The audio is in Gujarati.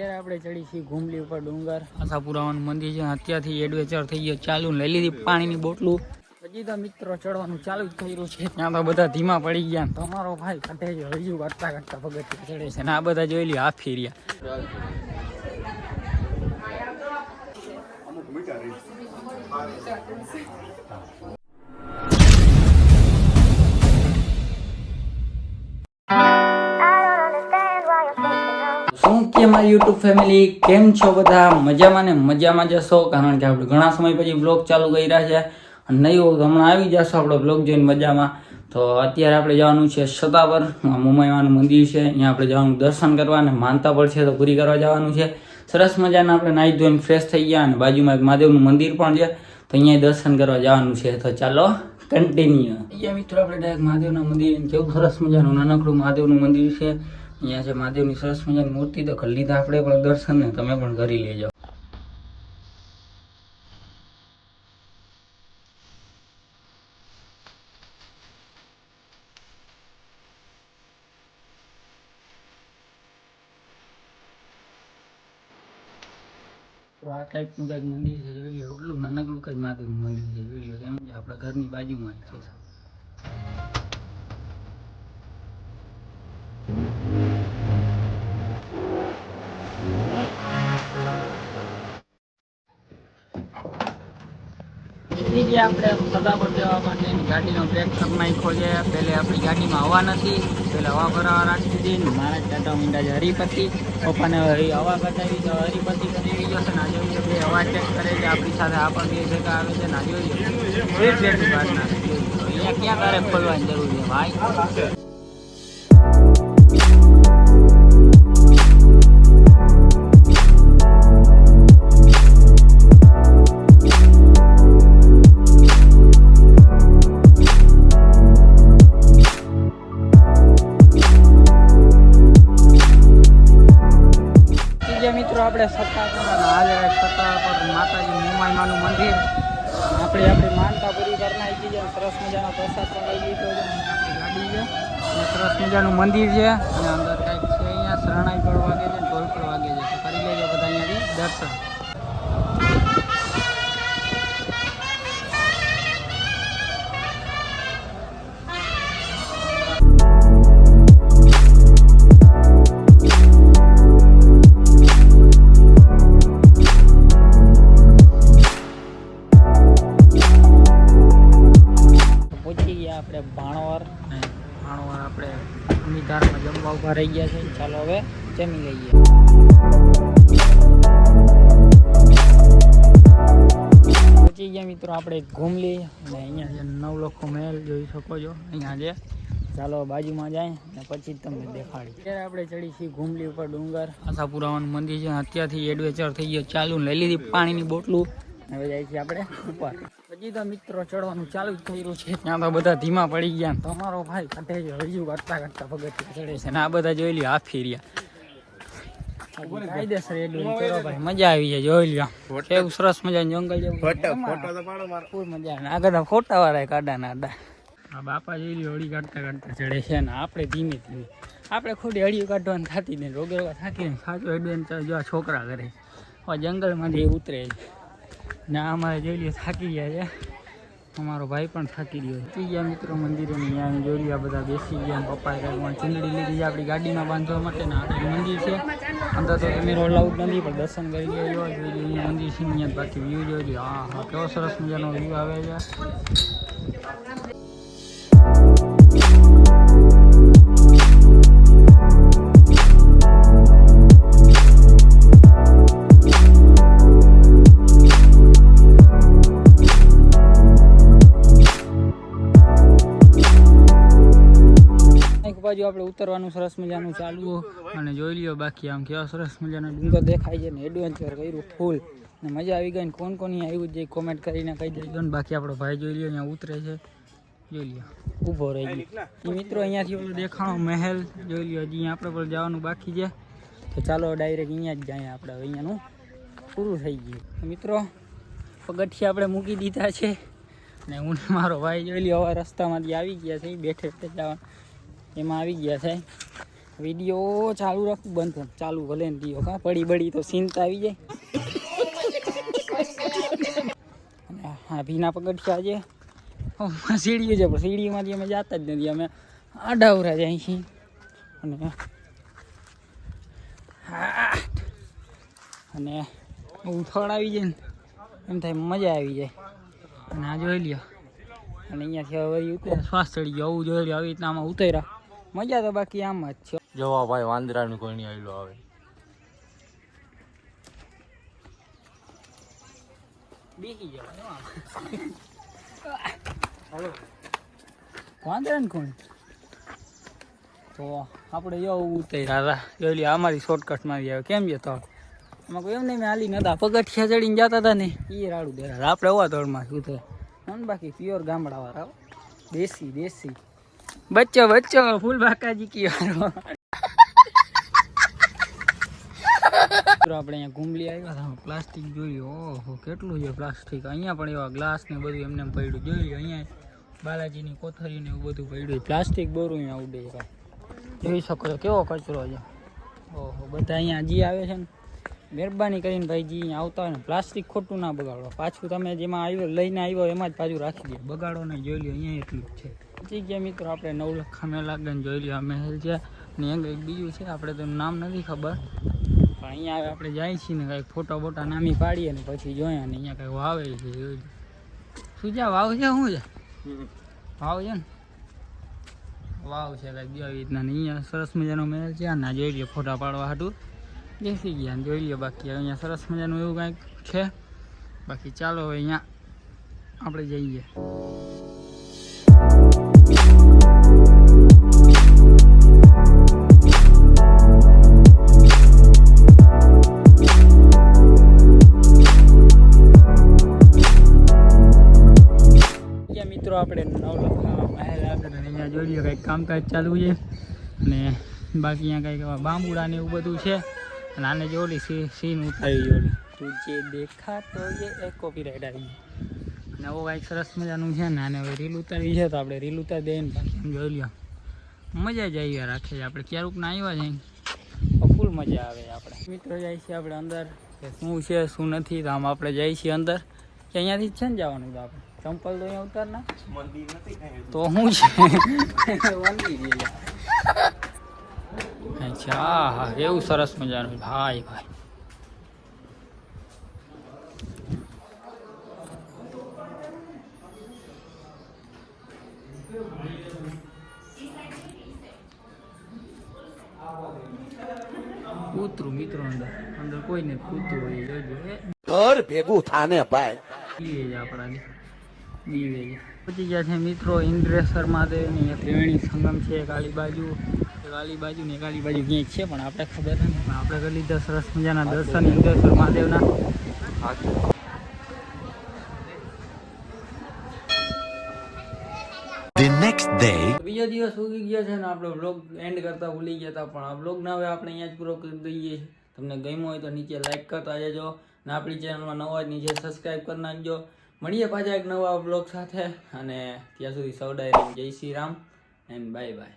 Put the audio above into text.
આપણે ચડી છીએ ઘુમલી ઉપર ડુંગર આશાપુરાવાનું મંદિર છે. અત્યારથી એડવેન્ચર થઈ ગયો ચાલુ. લઈ લીધી પાણીની બોટલું. હજી તો મિત્રો ચડવાનું ચાલુ જ કર્યું છે. ત્યાં તો બધા ધીમા પડી ગયા. તમારો ભાઈ કટે ગયો હજુ કરતા કરતા પગથિયા ચડે છે ને આ બધા જોઈ લ્યો હાફી રહ્યા. શું કે મારી યુટ્યુબ ફેમિલી કેમ છો બધા? મજામાં ને મજામાં જશો, કારણ કે આપણે ઘણા સમય પછી બ્લોગ ચાલુ કર્યા છે. નહીં હોય તો હમણાં આવી જશો આપણો બ્લોગ જોઈને મજામાં. તો અત્યારે આપણે જવાનું છે સતાપર, મુંબઈમાંનું મંદિર છે. અહીંયા આપણે જવાનું દર્શન કરવા અને માનતા પણ છે તો પૂરી કરવા જવાનું છે. સરસ મજાના આપણે નાહી ધોઈને ફ્રેશ થઈ ગયા અને બાજુમાં એક મહાદેવનું મંદિર પણ છે તો અહીંયા દર્શન કરવા જવાનું છે. તો ચાલો કન્ટિન્યુ. અહીંયા મિત્રો આપણે ડાયરેક્ટ મહાદેવના મંદિર, કેવું સરસ મજાનું નાનકડું મહાદેવનું મંદિર છે. અહીંયા છે મહાદેવની સરસ મજાની મૂર્તિ. તો કરી લીધા આપણે પણ દર્શન ને તમે પણ કરી લેજો. તો આ ટાઈપનું કંઈક મંદિર છે, જોઈ લો. એટલું નાનકડું કંઈક મહાદેવનું મંદિર છે, જોઈ લો. એમ છે આપણા ઘરની બાજુમાં જ છે. આપણે સદાપર જવા માટે ગાડીનો બ્રેક કરી નાખ્યો છે. પહેલે આપણી ગાડીમાં હવા નથી, પહેલાં હવા ભરાવા રાખી દીધી. મારા ચાટા મીંડા છે હરિપતિ. પપ્પાને હવા બતાવી તો હરિપતિ કરી ગયો છે ને આજે બે હવા ચેક કરે છે આપણી સાથે. આ પણ બે ભેગા આવે છે ને આ જોઈએ અહીંયા ક્યાં તારે ખોલવાની જરૂર છે ભાઈ. આપણે સત્તાપર માતાજી મુંબઈમાંનું મંદિર આપણી માનતા પૂરી કરી નાખી છે. સરસ મજાનો પ્રસાદ પણ લઈ લીધો છે. ગાડી છે અને સરસ મજાનું મંદિર છે અને અંદર કંઈક છે. અહીંયા શરણાઈ પણ વાગે છે, ઢોલ પણ વાગે છે. તો કરી લેજો બધા અહીંયાથી દર્શન. આપણે ભાણવર આપણે ઉમીધારમાં જમવા ઉભા રહી ગયા છે. ચાલો હવે જમી લઈએ. પહોંચી ગયા મિત્રો આપણે ઘુમલી અને અહીંયા જે નવલખો મહેલ જોઈ શકો છો અહીંયા છે. ચાલો બાજુમાં જાય અને પછી તમને દેખાડી. અત્યારે આપણે ચડી છીએ ઘુમલી ઉપર ડુંગર આશાપુરાવાનું મંદિર છે. અત્યારથી એડવેન્ચર થઈ ગયો ચાલુ. લઈ લીધી પાણીની બોટલું. હવે જાય છીએ આપણે ઉપર. હજી તો મિત્રો ચડવાનું ચાલુ જ કર્યું છે. ત્યાં તો બધા ધીમા પડી ગયા. તમારો ભાઈ કટે ગયો હજુ કરતા કરતા પગથિયા ચડે છે ને આ બધા જોઈ લ્યો હાફી રહ્યા. કાયદેસર એડવેન્ચર ભાઈ, મજા આવી જાય. જોઈ લ્યો કેવું સરસ મજાનું જંગલ જેવું. ફૂલ મજા આવે. આગળ ફોટા વાળા કાઢાના આડા. આ બાપા જોઈ લ્યો હળી કાઢતા કાઢતા ચડે છે ને આપણે ધીમે ધીમે. આપણે ખોટી હળીઓ કાઢવાની થતી ને રોગેરવા થાકી સાચો એડવેન્ચર જો આ છોકરા કરે છે. હવે જંગલમાંથી ઉતરે છે ને અમારે જોઈ લ્યો થાકી ગયા છે. અમારો ભાઈ પણ થાકી રહ્યો છે. ગયા મિત્રો મંદિરે અહીંયા જોઈ લ્યો બધા બેસી ગયા. પપ્પાએ કંઈક ચીંદડી લીધી છે આપણી ગાડીમાં બાંધવા માટે ને આ મંદિર છે. અંદર તો કેમેરો અલાઉડ નથી પણ દર્શન કરી લેજો. જોઈ લો અહીંયા મંદિર છે. અહીંયા બાકી વ્યૂ જોઈ લો. હા હા કેવો સરસ મજાનો વ્યૂ આવે છે. બાજુ આપણે ઉતરવાનું સરસ મજાનું ચાલુ અને જોઈ લ્યો. બાકી આમ કેવા સરસ મજાના ડુંગર દેખાય છે ને એડવેન્ચર કર્યું ફૂલ ને મજા આવી ગઈ. ને કોણ કોની આવ્યું છે કોમેન્ટ કરીને કહી દેજો ને. બાકી આપણો ભાઈ જોઈ લ્યો અહીંયા ઉતરે છે. જોઈ લ્યો ઊભો રહી ગયો એ મિત્રો. અહીંયાથી ઓલો દેખાણો મહેલ જોઈ લ્યો. હજી આપણે પણ જવાનું બાકી છે. તો ચાલો ડાયરેક્ટ અહીંયા જ જાય આપણે. અહીંયાનું પૂરું થઈ ગયું મિત્રો. પગથિયા આપણે મૂકી દીધા છે ને હું મારો ભાઈ જોઈ લ્યો હવે રસ્તામાંથી આવી ગયા છે. બેઠે બેઠે જવા એમાં આવી ગયા છે વિડીયો ચાલુ રાખવું બંધ કર. ચાલુ ભલે ને દિયો કા પડી બડી તો ચિંતા આવી જાય. અને હા ભીના પગથિયા છે સીડીઓ છે પણ સીડીઓમાંથી અમે જતા જ નથી. અમે આડાવરા જાય છીએ અને હા અને ઉથળ આવી જાય ને એમ થાય મજા આવી જાય. અને આ જોઈ લ્યો અને અહીંયાથી હવે ઉતરે શ્વાસ ચડી ગયો આવું જોઈ લ્યો. આવી રીતના આમાં ઉતર્યા મજા તો બાકી આમ જ છે. જોવા ભાઈ વાંદરાનું કોઈ નહીં આવેલું આવે. બેસી જવાય વાંદરા ને કોણ તો આપણે એવું ઉતર્યા હતા જોઈ લ્યો. અમારી શોર્ટકટમાં આવી આવે કેમ જતો એમાં કોઈ એમ નહીં મેં હાલી નતા પગથિયા ચડીને જતા હતા ને એ રાડું દેરા આપણે એવા દોડમાં શું થાય મને બાકી પ્યોર ગામડાવાળા દેશી દેશી બચ્ચો બચ્ચો ફૂલ બાકાજી કીવારો. આપણે અહીંયા ઘૂમલી આવ્યા હતા પ્લાસ્ટિક જોયું. ઓહો કેટલું છે પ્લાસ્ટિક. અહીંયા પણ એવા ગ્લાસ ને બધું એમને પડ્યું જોયું. અહીંયા બાલાજીની કોથળી ને એવું બધું પડ્યું. પ્લાસ્ટિક બોરું અહીંયા ઉડે છે જોઈ શકો છો કેવો કચરો છે. ઓહો બધા અહીંયા જે આવે છે ને મહેરબાની કરીને ભાઈ જે અહીંયા આવતા હોય ને પ્લાસ્ટિક ખોટું ના બગાડો. પાછું તમે જેમાં આવ્યો લઈને આવ્યો એમાં જ પાછું રાખી દે બગાડો નહીં. જોઈ લો અહીંયા એટલું જ છે. ઠીક છે મિત્રો આપણે નવલખા મેલા ગઈને જોઈ લો આ મહેલ છે ને એક બીજું છે આપણે તો નામ નથી ખબર પણ અહીંયા આપણે જાય છીએ ને કંઈક ફોટો બોટા નામી પાડીએ ને પછી જોયા ને અહીંયા કંઈક વાવે છે જોઈ લો. શું છે વાવ છે શું છે વાવ છે ને વાવ છે કંઈક બે રીતના ને અહીંયા સરસ મજાનો મહેલ છે. ના જોઈ લો ફોટા પાડવા હાટું બેસી ગયા ને જોઈ લો. બાકી અહીંયા સરસ મજાનું એવું કંઈક છે. બાકી ચાલો હવે અહીંયા આપણે જઈએ. મિત્રો આપણે નવલખા મહેલ આગળ અહીંયા જોઈ લો કંઈક કામકાજ ચાલુ છે અને બાકી અહીંયા કંઈક બાંબુડા ને એવું બધું છે. અને આને જો ઓલી સીન ઉતારી જોડી તુજે દેખા તો એ કોપીરાઇટ આવી ગઈ. અને આવું કંઈક સરસ મજાનું છે ને આને હવે રીલ ઉતારવી છે તો આપણે રીલ ઉતારી દઈએ ને બાકી એમ જોઈ લો મજા જ આવી રાખે છે. આપણે ક્યારેક ના આવ્યા છે તો ફૂલ મજા આવે આપણે. મિત્રો જાય છે આપણે અંદર કે શું છે શું નથી તો આમ આપણે જઈએ છીએ અંદર કે અહીંયાથી જ છે ને જવાનું તો આપણે ચંપલ તો અહીંયા ઉતારના તો શું છે મંદિર. અચ્છા હા એવું સરસ મજાનું ભાઈ ભાઈ. કૂતરું મિત્રો અંદર અંદર કોઈને કૂતરું હોય જોજો ઘર ભેગું થાને ભાઈ બીવે છે આપણાને બીવે છે. પહોંચી ગયા છે મિત્રો ઇન્દ્રેશ્વર મહાદેવની ત્રિવેણી સંગમ છે. એક આલી બાજુ ને એક આલી બાજુ ક્યાંક છે પણ આપણે ખબર નથી. પણ આપણે કરી લીધા સરસ મજાના દર્શન ઇન્દ્રેશ્વર મહાદેવના. બીજો દિવસ ઉગી ગયા છે ને આપણે વ્લોગ એન્ડ કરતા ભૂલી ગયા હતા પણ આ વ્લોગના હવે આપણે અહીંયા જ પૂરો કરી દઈએ. તમને ગમ્યો હોય તો નીચે લાઈક કરતા જજો ને આપણી ચેનલમાં નવા જ નીચે સબસ્ક્રાઈબ કરી નાખજો. મળીએ પાછા એક નવા વ્લોગ સાથે અને ત્યાં સુધી સૌ ડાયરી જય Shri Ram and bye bye.